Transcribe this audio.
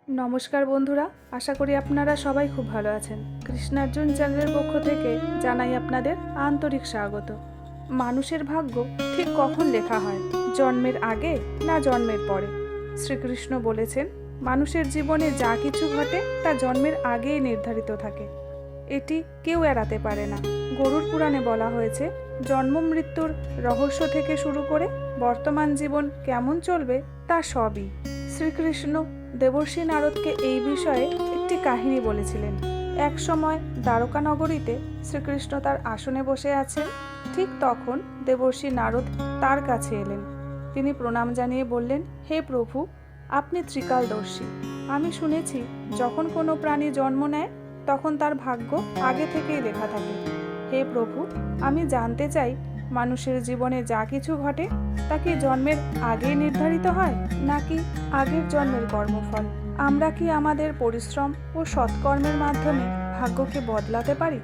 নমস্কার বন্ধুরা, আশা করি আপনারা সবাই খুব ভালো আছেন। কৃষ্ণার্জুন চ্যানেলের পক্ষ থেকে জানাই আপনাদের আন্তরিক স্বাগত। মানুষের ভাগ্য ঠিক কখন লেখা হয়, জন্মের আগে না জন্মের পরে? শ্রীকৃষ্ণ বলেছেন, মানুষের জীবনে যা কিছু ঘটে তা জন্মের আগেই নির্ধারিত থাকে। এটি কেউ এড়াতে পারে না। গরুড় পুরাণে বলা হয়েছে, জন্ম মৃত্যুর রহস্য থেকে শুরু করে বর্তমান জীবন কেমন চলবে তা সবই। শ্রীকৃষ্ণ দেবর্ষি নারদকে এই বিষয়ে একটি কাহিনী বলেছিলেন। এক সময় দ্বারকা নগরীতে শ্রীকৃষ্ণ তার আসনে বসে আছেন। ঠিক তখন দেবর্ষি নারদ তার কাছে এলেন। তিনি প্রণাম জানিয়ে বললেন, হে প্রভু, আপনি ত্রিকালদর্শী। আমি শুনেছি যখন কোনো প্রাণী জন্ম নেয় তখন তার ভাগ্য আগে থেকেই লেখা থাকে। হে প্রভু, আমি জানতে চাই, মানুষের জীবনে যা কিছু ঘটে তা কি জন্মের আগেই নির্ধারিত হয় নাকি আগের জন্মের কর্মফল? আমরা কি আমাদের পরিশ্রম ও সৎকর্মের মাধ্যমে ভাগ্যকে বদলাতে পারি?